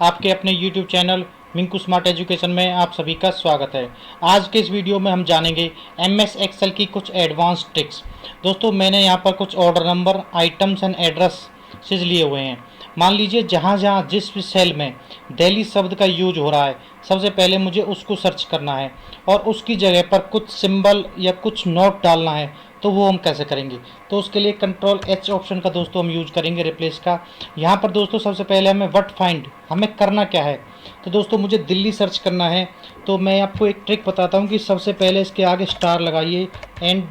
आपके अपने YouTube channel Minku smart education में आप सभी का स्वागत है। आज के इस वीडियो में हम जानेंगे MS एक्सेल की कुछ एडवांस ट्रिक्स। दोस्तों, मैंने यहाँ पर कुछ order number, items and address लिए हुए हैं। मान लीजिए जहाँ जहाँ जिस भी सेल में दिल्ली शब्द का यूज हो रहा है, सबसे पहले मुझे उसको सर्च करना है और उसकी जगह पर कुछ सिंबल या कुछ नोट डालना है। तो वो हम कैसे करेंगे? तो उसके लिए कंट्रोल H ऑप्शन का दोस्तों हम यूज करेंगे, रिप्लेस का। यहाँ पर दोस्तों सबसे पहले हमें व्हाट फाइंड, हमें करना क्या है? तो दोस्तों मुझे दिल्ली सर्च करना है। तो मैं आपको एक ट्रिक बताता हूँ कि सबसे पहले इसके आगे स्टार लगाइए एंड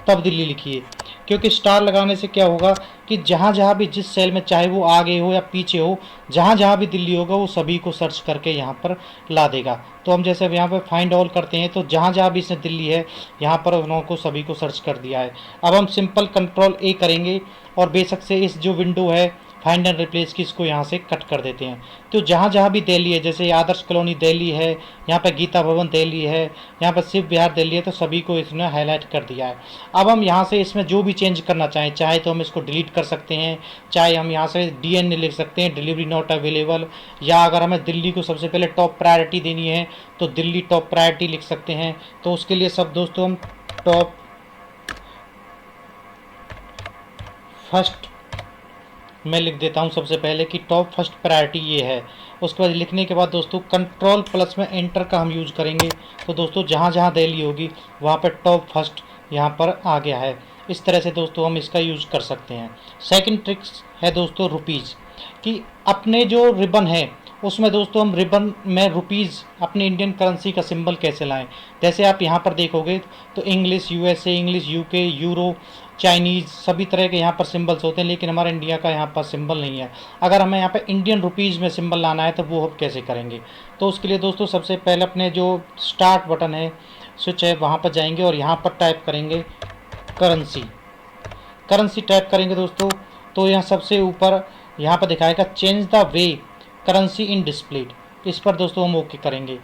तब दिल्ली लिखिए। क्योंकि स्टार लगाने से क्या होगा कि जहाँ जहाँ भी जिस सेल में, चाहे वो आगे हो या पीछे हो, जहाँ जहाँ भी दिल्ली होगा वो सभी को सर्च करके यहाँ पर ला देगा। तो हम जैसे अब यहाँ पर फाइंड ऑल करते हैं तो जहाँ जहाँ भी इसमें दिल्ली है, यहाँ पर उन्होंने को सभी को सर्च कर दिया है। अब हम सिंपल कंट्रोल A करेंगे और बेशक से इस जो विंडो है फाइंड एंड रिप्लेस की, इसको यहाँ से कट कर देते हैं। तो जहाँ जहाँ भी दिल्ली है, जैसे आदर्श कॉलोनी दिल्ली है, यहाँ पर गीता भवन दिल्ली है, यहाँ पर शिव विहार दिल्ली है, तो सभी को इसने हाईलाइट कर दिया है। अब हम यहाँ से इसमें जो भी चेंज करना चाहें, चाहे तो हम इसको डिलीट कर सकते हैं, चाहे हम यहाँ से DN लिख सकते हैं, डिलीवरी नॉट अवेलेबल, या अगर हमें दिल्ली को सबसे पहले टॉप प्रायोरिटी देनी है तो दिल्ली टॉप प्रायोरिटी लिख सकते हैं। तो उसके लिए सब दोस्तों हम टॉप फर्स्ट मैं लिख देता हूँ सबसे पहले कि टॉप फर्स्ट प्रायोरिटी ये है। उसके बाद लिखने के बाद दोस्तों कंट्रोल प्लस में एंटर का हम यूज़ करेंगे। तो दोस्तों जहाँ जहाँ दिल्ली होगी वहाँ पर टॉप फर्स्ट यहाँ पर आ गया है। इस तरह से दोस्तों हम इसका यूज़ कर सकते हैं। सेकंड ट्रिक्स है दोस्तों रुपीज़, कि अपने जो रिबन है उसमें दोस्तों हम रिबन में रुपीज़, अपने इंडियन करेंसी का सिंबल कैसे लाएं। जैसे आप यहाँ पर देखोगे तो English USA, English UK, euro, Chinese, सभी तरह के यहाँ पर सिंबल्स होते हैं, लेकिन हमारा इंडिया का यहाँ पर सिंबल नहीं है। अगर हमें यहाँ पर इंडियन रुपीज़ में सिंबल लाना है तो वो हम कैसे करेंगे? तो उसके लिए दोस्तों सबसे पहले अपने जो स्टार्ट बटन है, स्विच है, वहाँ पर जाएंगे और यहाँ पर टाइप करेंगे करेंसी। करेंसी टाइप करेंगे दोस्तों तो यहाँ सबसे ऊपर यहाँ पर दिखाएगा change the way currency in display. इस पर दोस्तों हम ओके करेंगे।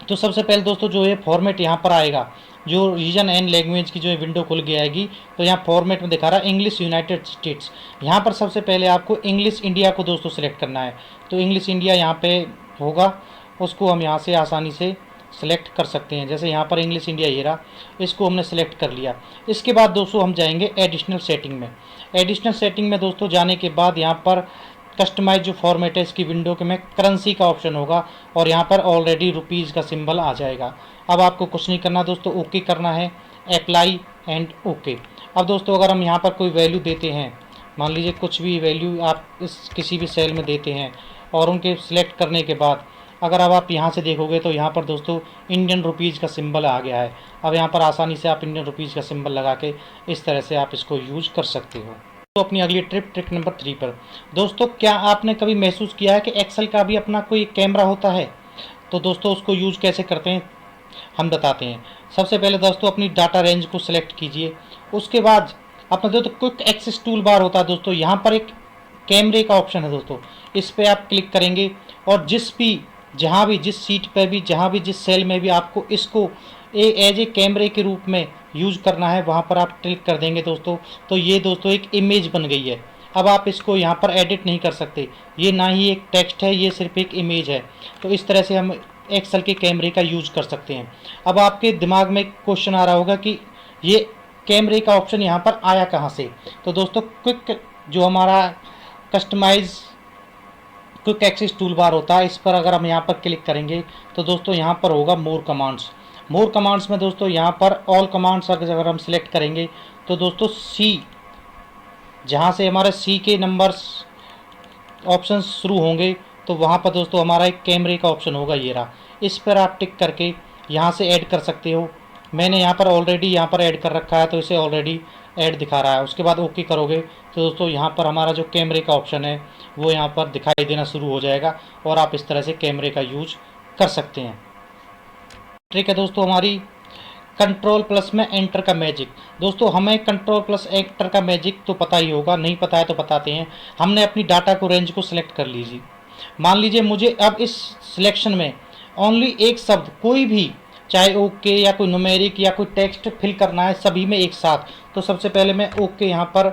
तो सबसे पहले दोस्तों जो ये फॉर्मेट यहाँ पर आएगा, जो रीजन एंड लैंग्वेज की जो विंडो खुल के आएगी, तो यहाँ फॉर्मेट में दिखा रहा है इंग्लिश यूनाइटेड स्टेट्स। यहाँ पर सबसे पहले आपको इंग्लिश इंडिया को दोस्तों सिलेक्ट करना है। तो इंग्लिश इंडिया यहाँ पे होगा, उसको हम यहाँ से आसानी से सिलेक्ट कर सकते हैं। जैसे यहाँ पर इंग्लिश इंडिया ये रहा, इसको हमने सेलेक्ट कर लिया। इसके बाद दोस्तों हम जाएंगे एडिशनल सेटिंग में। एडिशनल सेटिंग में दोस्तों जाने के बाद यहाँ पर कस्टमाइज जो फॉर्मेट है इसकी विंडो के में करेंसी का ऑप्शन होगा और यहाँ पर ऑलरेडी रुपीज़ का सिंबल आ जाएगा। अब आपको कुछ नहीं करना दोस्तों, ओके करना है, अप्लाई एंड ओके। अब दोस्तों अगर हम यहाँ पर कोई वैल्यू देते हैं, मान लीजिए कुछ भी वैल्यू आप इस किसी भी सेल में देते हैं और उनके सिलेक्ट करने के बाद अगर अब आप यहाँ से देखोगे तो यहाँ पर दोस्तों इंडियन रुपीज़ का सिंबल आ गया है। अब यहाँ पर आसानी से आप इंडियन रुपीज़ का सिंबल लगा के इस तरह से आप इसको यूज कर सकते हो। तो अपनी अगली ट्रिक नंबर 3 पर दोस्तों, क्या आपने कभी महसूस किया है कि एक्सेल का भी अपना कोई कैमरा होता है? तो दोस्तों उसको यूज कैसे करते हैं हम बताते हैं। सबसे पहले दोस्तों अपनी डाटा रेंज को सिलेक्ट कीजिए। उसके बाद अपना दोस्तों क्विक एक्सेस टूल बार होता है दोस्तों, यहाँ पर एक कैमरे का ऑप्शन है दोस्तों, इस पर आप क्लिक करेंगे और जहाँ भी जिस सीट पर भी, जहाँ भी जिस सेल में भी आपको इसको एज ए कैमरे के रूप में यूज करना है, वहाँ पर आप क्लिक कर देंगे दोस्तों। तो ये दोस्तों एक इमेज बन गई है। अब आप इसको यहाँ पर एडिट नहीं कर सकते, ये ना ही एक टेक्स्ट है, ये सिर्फ एक इमेज है। तो इस तरह से हम एक्सेल के कैमरे का यूज कर सकते हैं। अब आपके दिमाग में क्वेश्चन आ रहा होगा कि ये कैमरे का ऑप्शन यहाँ पर आया कहाँ से? तो दोस्तों क्विक जो हमारा customize quick access toolbar होता है, इस पर अगर हम यहाँ पर क्लिक करेंगे तो दोस्तों यहाँ पर होगा मोर कमांड्स। मोर कमांड्स में दोस्तों यहाँ पर ऑल कमांड्स अगर हम सिलेक्ट करेंगे तो दोस्तों C, जहाँ से हमारे C के नंबर्स ऑप्शन शुरू होंगे तो वहाँ पर दोस्तों हमारा एक कैमरे का ऑप्शन होगा, ये रहा। इस पर आप टिक करके यहाँ से ऐड कर सकते हो। मैंने यहाँ पर ऑलरेडी यहाँ पर ऐड कर रखा है तो इसे ऑलरेडी ऐड दिखा रहा है। उसके बाद ओके करोगे तो दोस्तों यहाँ पर हमारा जो कैमरे का ऑप्शन है वो यहाँ पर दिखाई देना शुरू हो जाएगा और आप इस तरह से कैमरे का यूज कर सकते हैं। ट्रिक है दोस्तों हमारी कंट्रोल प्लस में एंटर का मैजिक। दोस्तों हमें कंट्रोल प्लस एंटर का मैजिक तो पता ही होगा, नहीं पता है तो बताते हैं। हमने अपनी डाटा को रेंज को सिलेक्ट कर लीजिए। मान लीजिए मुझे अब इस सिलेक्शन में ओनली एक शब्द कोई भी, चाहे ओके या कोई न्यूमेरिक या कोई टेक्स्ट फिल करना है सभी में एक साथ। तो सबसे पहले मैं ओके यहाँ पर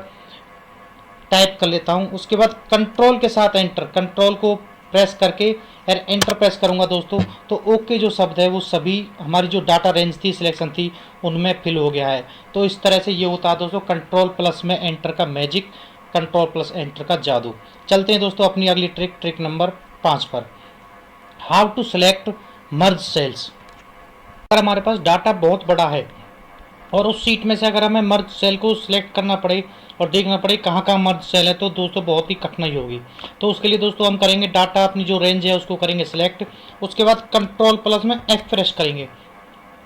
टाइप कर लेता हूँ। उसके बाद कंट्रोल के साथ एंटर, कंट्रोल को प्रेस करके और एंटर प्रेस करूँगा दोस्तों, तो ओके जो शब्द है वो सभी हमारी जो डाटा रेंज थी, सिलेक्शन थी, उनमें फिल हो गया है। तो इस तरह से ये होता है दोस्तों कंट्रोल प्लस में एंटर का मैजिक, कंट्रोल प्लस एंटर का जादू। चलते हैं दोस्तों अपनी अगली ट्रिक नंबर 5 पर। How to select merge cells. अगर हमारे पास डाटा बहुत बड़ा है और उस सीट में से अगर हमें मर्ज सेल को सिलेक्ट करना पड़े और देखना पड़े कहाँ कहाँ मर्ज सेल है, तो दोस्तों बहुत ही कठिनाई होगी। तो उसके लिए दोस्तों हम करेंगे डाटा अपनी जो रेंज है उसको करेंगे सिलेक्ट, उसके बाद कंट्रोल प्लस में एफ प्रेस करेंगे,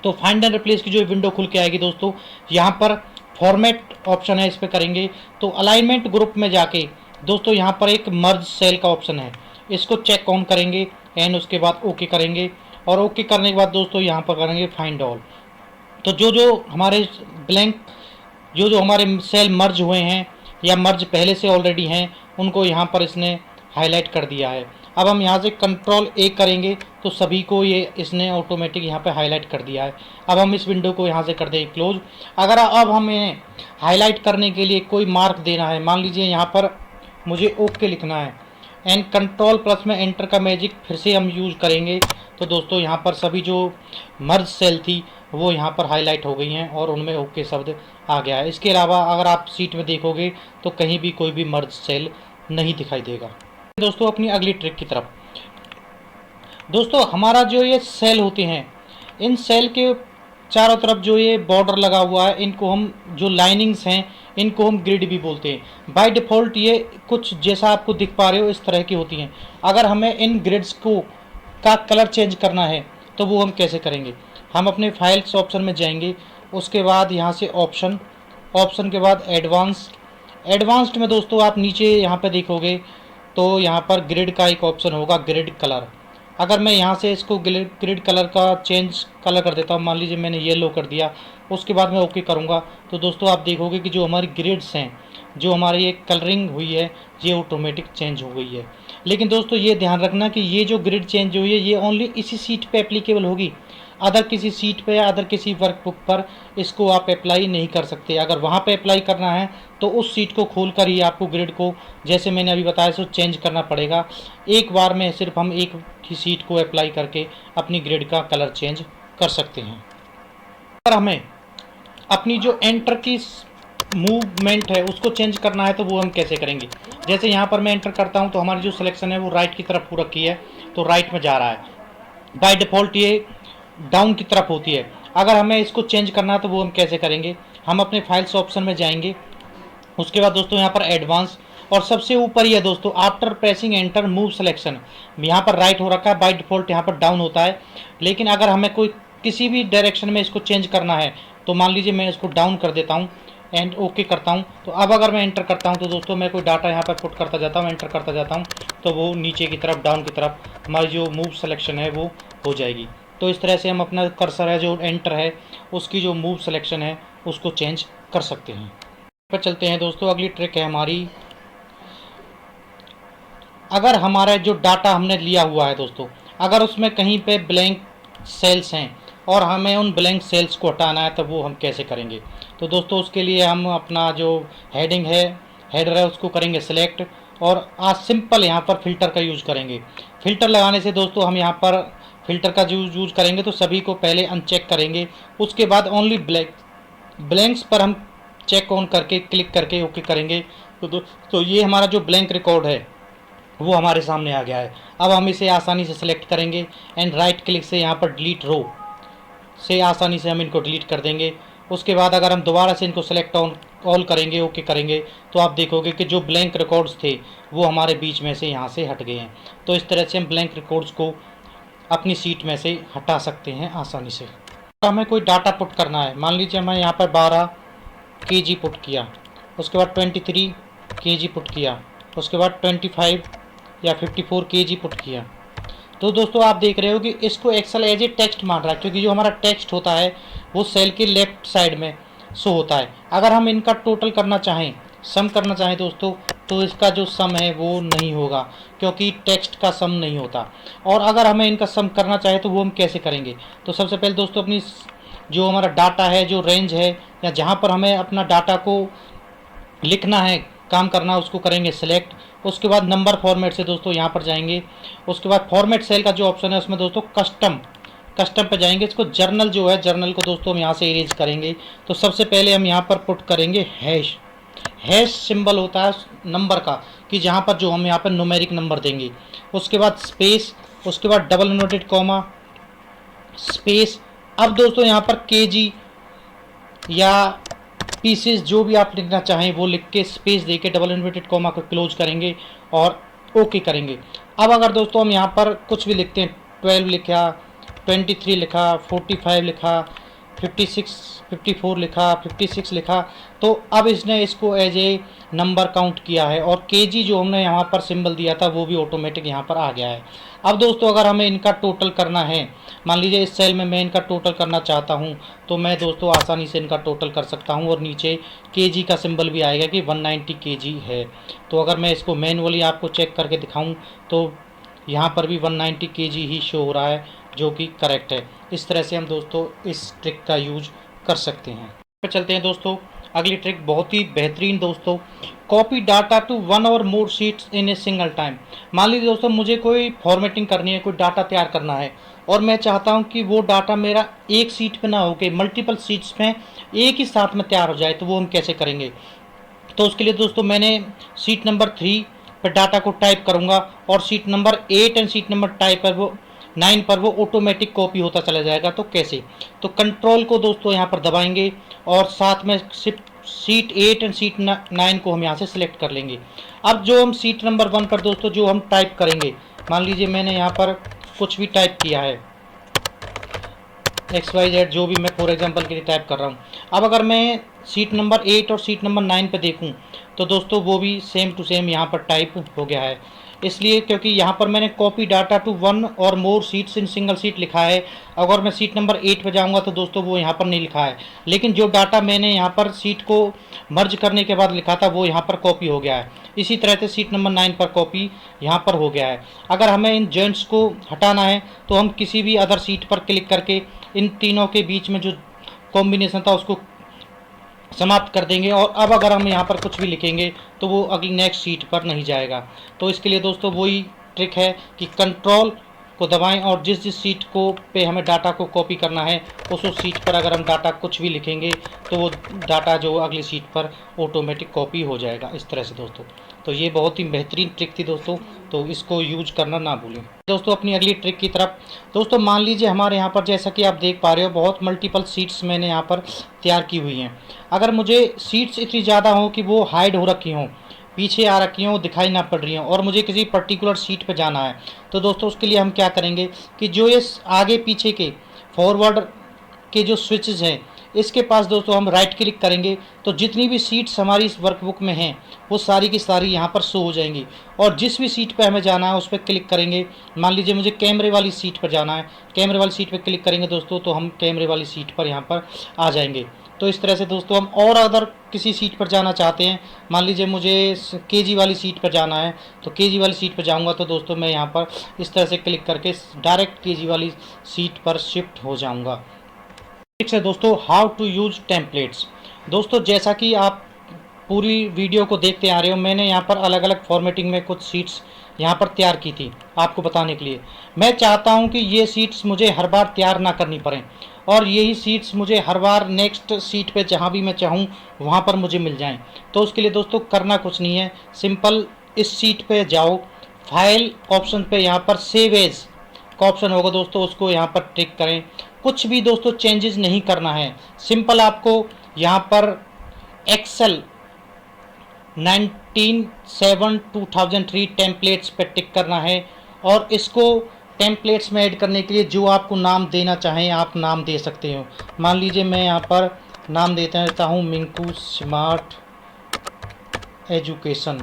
तो फाइंड एंड रिप्लेस की जो विंडो खुल के आएगी दोस्तों। यहाँ पर फॉर्मेट ऑप्शन है, इस पर करेंगे तो अलाइनमेंट ग्रुप में जाके दोस्तों यहाँ पर एक मर्ज सेल का ऑप्शन है, इसको चेक ऑन करेंगे एंड उसके बाद ओके करेंगे। और ओके करने के बाद दोस्तों यहाँ पर करेंगे फाइंड ऑल। तो जो जो हमारे ब्लैंक जो हमारे सेल मर्ज हुए हैं या मर्ज पहले से ऑलरेडी हैं, उनको यहाँ पर इसने हाईलाइट कर दिया है। अब हम यहाँ से कंट्रोल ए करेंगे तो सभी को ये इसने ऑटोमेटिक यहाँ पे हाईलाइट कर दिया है। अब हम इस विंडो को यहाँ से कर देंगे क्लोज। अगर अब हमें हाईलाइट करने के लिए कोई मार्क देना है, मान लीजिए यहाँ पर मुझे ओके लिखना है एंड कंट्रोल प्लस में एंटर का मैजिक फिर से हम यूज करेंगे, तो दोस्तों यहाँ पर सभी जो मर्ज सेल थी वो यहाँ पर हाईलाइट हो गई हैं और उनमें ओके शब्द आ गया है। इसके अलावा अगर आप सीट में देखोगे तो कहीं भी कोई भी मर्ज सेल नहीं दिखाई देगा। दोस्तों अपनी अगली ट्रिक की तरफ। दोस्तों हमारा जो ये सेल होते हैं, इन सेल के चारों तरफ जो ये बॉर्डर लगा हुआ है, इनको हम जो लाइनिंग्स हैं इनको हम ग्रिड भी बोलते हैं। बाय डिफ़ॉल्ट ये कुछ जैसा आपको दिख पा रहे हो इस तरह की होती हैं। अगर हमें इन ग्रिड्स को का कलर चेंज करना है तो वो हम कैसे करेंगे, हम अपने फाइल्स ऑप्शन में जाएंगे, उसके बाद यहाँ से ऑप्शन के बाद एडवांस्ड में दोस्तों आप नीचे यहाँ पे देखोगे तो यहाँ पर ग्रिड का एक ऑप्शन होगा, ग्रिड कलर। अगर मैं यहाँ से इसको ग्रिड कलर का चेंज कलर कर देता हूँ, मान लीजिए मैंने येलो कर दिया, उसके बाद मैं ओके करूँगा, तो दोस्तों आप देखोगे कि जो हमारी ग्रिड्स हैं, जो हमारी एक कलरिंग हुई है, ये ऑटोमेटिक चेंज हो गई है। लेकिन दोस्तों ये ध्यान रखना कि ये जो ग्रिड चेंज हुई है ये ओनली इसी सीट पे एप्लीकेबल होगी, अदर किसी सीट पे या अदर किसी वर्कबुक पर इसको आप अप्लाई नहीं कर सकते। अगर वहाँ पे अप्लाई करना है तो उस सीट को खोल कर ही आपको ग्रिड को, जैसे मैंने अभी बताया, सो चेंज करना पड़ेगा। एक बार में सिर्फ हम एक ही सीट को अप्लाई करके अपनी ग्रिड का कलर चेंज कर सकते हैं। अगर हमें अपनी जो एंटर की मूवमेंट है उसको चेंज करना है तो वो हम कैसे करेंगे। जैसे यहाँ पर मैं एंटर करता हूँ तो हमारी जो सिलेक्शन है वो राइट की तरफ हो रखी है, तो राइट में जा रहा है। बाय डिफ़ॉल्ट ये डाउन की तरफ होती है। अगर हमें इसको चेंज करना है तो वो हम कैसे करेंगे, हम अपने फाइल्स ऑप्शन में जाएंगे, उसके बाद दोस्तों यहाँ पर एडवांस और सबसे ऊपर ही है दोस्तों after pressing enter move selection, यहाँ पर राइट हो रखा है, बाय डिफ़ॉल्ट यहाँ पर डाउन होता है। लेकिन अगर हमें कोई किसी भी डायरेक्शन में इसको चेंज करना है तो मान लीजिए मैं इसको डाउन कर देता हूँ एंड ओके करता हूँ। तो अब अगर मैं एंटर करता हूँ तो दोस्तों मैं कोई डाटा यहाँ पर पुट करता जाता हूँ, एंटर करता जाता हूँ, तो वो नीचे की तरफ डाउन की तरफ हमारी जो मूव सिलेक्शन है वो हो जाएगी। तो इस तरह से हम अपना कर्सर है जो एंटर है उसकी जो मूव सिलेक्शन है उसको चेंज कर सकते हैं। पर चलते हैं दोस्तों, अगली ट्रिक है हमारी। अगर हमारा जो डाटा हमने लिया हुआ है दोस्तों, अगर उसमें कहीं पे ब्लैंक सेल्स हैं और हमें उन ब्लैंक सेल्स को हटाना है तो वो हम कैसे करेंगे। तो दोस्तों उसके लिए हम अपना जो हेडर है उसको करेंगे सिलेक्ट और आज सिंपल यहाँ पर फ़िल्टर का यूज़ करेंगे। फ़िल्टर लगाने से दोस्तों हम यहाँ पर फ़िल्टर का यूज़ करेंगे तो सभी को पहले अनचेक करेंगे, उसके बाद ओनली ब्लैंक्स पर हम चेक ऑन करके क्लिक करके ओके करेंगे। तो ये हमारा जो ब्लैंक रिकॉर्ड है वो हमारे सामने आ गया है। अब हम इसे आसानी से सिलेक्ट करेंगे एंड राइट क्लिक से यहाँ पर डिलीट रो से आसानी से हम इनको डिलीट कर देंगे। उसके बाद अगर हम दोबारा से इनको सेलेक्ट ऑल करेंगे, ओके करेंगे, तो आप देखोगे कि जो ब्लैंक रिकॉर्ड्स थे वो हमारे बीच में से यहाँ से हट गए हैं। तो इस तरह से हम ब्लैंक रिकॉर्ड्स को अपनी सीट में से हटा सकते हैं आसानी से। तो हमें कोई डाटा पुट करना है, मान लीजिए मैं यहाँ पर 12 kg पुट किया, उसके बाद 23 kg पुट किया, उसके बाद 25 या 54 kg पुट किया। तो दोस्तों आप देख रहे हो कि इसको एक्सेल एज ए टेक्स्ट मान रहा है, क्योंकि जो हमारा टेक्स्ट होता है वो सेल के लेफ्ट साइड में शो होता है। अगर हम इनका टोटल करना चाहें, सम करना चाहें दोस्तों, तो इसका जो सम है वो नहीं होगा, क्योंकि टेक्स्ट का सम नहीं होता। और अगर हमें इनका सम करना चाहे तो वो हम कैसे करेंगे। तो सबसे पहले दोस्तों अपनी जो हमारा डाटा है, जो रेंज है या जहाँ पर हमें अपना डाटा को लिखना है काम करना है उसको करेंगे सिलेक्ट। उसके बाद नंबर फॉर्मेट से दोस्तों यहाँ पर जाएंगे। उसके बाद फॉर्मेट सेल का जो ऑप्शन है उसमें दोस्तों कस्टम पे जाएंगे। इसको जर्नल जो है, जर्नल को दोस्तों हम यहाँ से इरेज करेंगे। तो सबसे पहले हम यहाँ पर पुट करेंगे हैश सिंबल होता है नंबर का, कि जहाँ पर जो हम यहाँ पर न्यूमेरिक नंबर देंगे। उसके बाद स्पेस, उसके बाद डबल इन्वर्टेड कॉमा, स्पेस। अब दोस्तों यहाँ पर केजी या पीसेस जो भी आप लिखना चाहें वो लिख के स्पेस देके डबल इन्वर्टेड कॉमा को क्लोज करेंगे और ओके करेंगे। अब अगर दोस्तों हम यहाँ पर कुछ भी लिखते हैं, 12 लिखा, 23 लिखा, 45 लिखा, 56 54 लिखा, 56 लिखा, तो अब इसने इसको एज ए नंबर काउंट किया है और केजी जो हमने यहाँ पर सिंबल दिया था वो भी ऑटोमेटिक यहाँ पर आ गया है। अब दोस्तों अगर हमें इनका टोटल करना है, मान लीजिए इस सेल में मैं इनका टोटल करना चाहता हूँ, तो मैं दोस्तों आसानी से इनका टोटल कर सकता हूँ और नीचे केजी का सिंबल भी आएगा कि 190 केजी है। तो अगर मैं इसको मैनुअली आपको चेक करके दिखाऊँ तो यहाँ पर भी 190 केजी ही शो हो रहा है, जो कि करेक्ट है। इस तरह से हम दोस्तों इस ट्रिक का यूज कर सकते हैं। पे चलते हैं दोस्तों, अगली ट्रिक बहुत ही बेहतरीन दोस्तों, कॉपी डाटा टू वन और more sheets in a single time. मान लीजिए दोस्तों मुझे कोई फॉर्मेटिंग करनी है, कोई डाटा तैयार करना है और मैं चाहता हूं कि वो डाटा मेरा एक सीट पे ना होके मल्टीपल सीट्स में एक ही साथ में तैयार हो जाए। तो वो हम कैसे करेंगे? तो उसके लिए दोस्तों मैंने सीट नंबर 3 पर डाटा को टाइप करूंगा और seat number 8 and seat number 9 पर वो ऑटोमेटिक कॉपी होता चला जाएगा। तो कैसे? तो कंट्रोल को दोस्तों यहाँ पर दबाएंगे और साथ में सीट 8 एंड सीट 9 को हम यहाँ से सिलेक्ट कर लेंगे। अब जो हम सीट नंबर 1 पर दोस्तों जो हम टाइप करेंगे, मान लीजिए मैंने यहाँ पर कुछ भी टाइप किया है, XYZ जो भी मैं फॉर एग्जांपल के लिए टाइप कर रहा हूँ। अब अगर मैं सीट नंबर 8 और सीट नंबर 9 पे देखूँ तो दोस्तों वो भी सेम टू सेम यहाँ पर टाइप हो गया है। इसलिए क्योंकि यहाँ पर मैंने कॉपी डाटा टू वन और मोर सीट्स इन सिंगल सीट लिखा है। अगर मैं सीट नंबर 8 पे जाऊँगा तो दोस्तों वो यहाँ पर नहीं लिखा है, लेकिन जो डाटा मैंने यहाँ पर सीट को मर्ज करने के बाद लिखा था वो यहाँ पर कॉपी हो गया है। इसी तरह से सीट नंबर 9 पर कॉपी यहाँ पर हो गया है। अगर हमें इन जॉइंट्स को हटाना है तो हम किसी भी अदर सीट पर क्लिक करके इन तीनों के बीच में जो कॉम्बिनेशन था उसको समाप्त कर देंगे। और अब अगर हम यहाँ पर कुछ भी लिखेंगे तो वो अगली नेक्स्ट सीट पर नहीं जाएगा। तो इसके लिए दोस्तों वही ट्रिक है कि कंट्रोल को दबाएं और जिस जिस सीट को पे हमें डाटा को कॉपी करना है उस सीट पर अगर हम डाटा कुछ भी लिखेंगे तो वो डाटा जो अगली सीट पर ऑटोमेटिक कॉपी हो जाएगा। इस तरह से दोस्तों, तो ये बहुत ही बेहतरीन ट्रिक थी दोस्तों, तो इसको यूज करना ना भूलें। दोस्तों अपनी अगली ट्रिक की तरफ, दोस्तों मान लीजिए हमारे यहाँ पर जैसा कि आप देख पा रहे हो बहुत मल्टीपल सीट्स मैंने यहाँ पर तैयार की हुई हैं। अगर मुझे सीट्स इतनी ज़्यादा हों कि वो हाइड हो रखी हों, पीछे आ रखी हों, दिखाई ना पड़ रही हों और मुझे किसी पर्टिकुलर सीट पर जाना है, तो दोस्तों उसके लिए हम क्या करेंगे कि जो ये आगे पीछे के फॉरवर्ड के जो स्विचेस हैं इसके पास दोस्तों हम राइट क्लिक करेंगे तो जितनी भी सीट्स हमारी इस वर्कबुक में हैं वो सारी की सारी यहाँ पर शो हो जाएंगी। और जिस भी सीट पर हमें जाना है उस पर क्लिक करेंगे। मान लीजिए मुझे कैमरे वाली सीट पर जाना है, कैमरे वाली सीट पर क्लिक करेंगे दोस्तों तो हम कैमरे वाली सीट पर यहाँ पर आ जाएंगे। तो इस तरह से दोस्तों हम और अगर किसी सीट पर जाना चाहते हैं, मान लीजिए मुझे केजी वाली सीट पर जाना है तो केजी वाली सीट पर जाऊंगा तो दोस्तों मैं यहाँ पर इस तरह से क्लिक करके डायरेक्ट केजी वाली सीट पर शिफ्ट हो जाऊंगा। ठीक है दोस्तों, हाउ टू यूज टेम्पलेट्स। दोस्तों जैसा कि आप पूरी वीडियो को देखते आ रहे हो, मैंने यहाँ पर अलग अलग फॉर्मेटिंग में कुछ सीट्स यहाँ पर तैयार की थी आपको बताने के लिए। मैं चाहता हूँ कि ये सीट्स मुझे हर बार तैयार ना करनी पड़े और यही सीट्स मुझे हर बार नेक्स्ट सीट पे जहाँ भी मैं चाहूँ वहाँ पर मुझे मिल जाएं। तो उसके लिए दोस्तों करना कुछ नहीं है, सिंपल इस सीट पे जाओ, फाइल ऑप्शन पे यहाँ पर सेव एज का ऑप्शन होगा दोस्तों, उसको यहाँ पर टिक करें। कुछ भी दोस्तों चेंजेस नहीं करना है, सिंपल आपको यहाँ पर एक्सेल 1907-2003 टेम्पलेट्स पे टिक करना है और इसको टेम्पलेट्स में ऐड करने के लिए जो आपको नाम देना चाहें आप नाम दे सकते हो। मान लीजिए मैं यहाँ पर नाम देता हूँ मिंकू स्मार्ट एजुकेशन,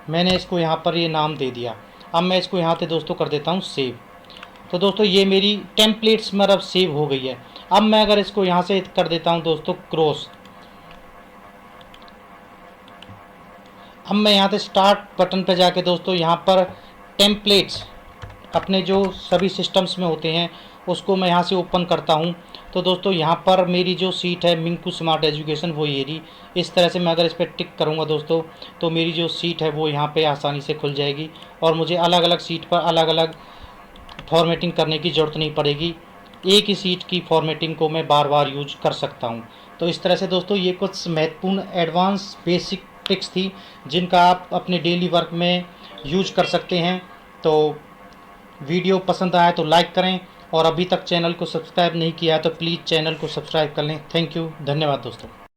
मैंने इसको यहाँ पर ये नाम दे दिया। अब मैं इसको यहाँ से दोस्तों कर देता हूँ सेव। तो दोस्तों ये मेरी टेम्पलेट्स में अब सेव हो गई है। अब मैं अगर इसको यहाँ से कर देता हूँ दोस्तों क्रॉस, अब मैं यहाँ से स्टार्ट बटन पर जाके दोस्तों यहाँ पर टेम्पलेट्स अपने जो सभी सिस्टम्स में होते हैं उसको मैं यहाँ से ओपन करता हूँ तो दोस्तों यहाँ पर मेरी जो सीट है मिंकू स्मार्ट एजुकेशन वो ये रही। इस तरह से मैं अगर इस पर टिक करूँगा दोस्तों तो मेरी जो सीट है वो यहाँ पे आसानी से खुल जाएगी और मुझे अलग अलग सीट पर अलग अलग फॉर्मेटिंग करने की ज़रूरत नहीं पड़ेगी। एक ही सीट की फॉर्मेटिंग को मैं बार बार यूज कर सकता हूँ। तो इस तरह से दोस्तों ये कुछ महत्वपूर्ण एडवांस बेसिक ट्रिक्स थी जिनका आप अपने डेली वर्क में यूज कर सकते हैं। तो वीडियो पसंद आया तो लाइक करें और अभी तक चैनल को सब्सक्राइब नहीं किया है तो प्लीज़ चैनल को सब्सक्राइब कर लें। थैंक यू, धन्यवाद दोस्तों।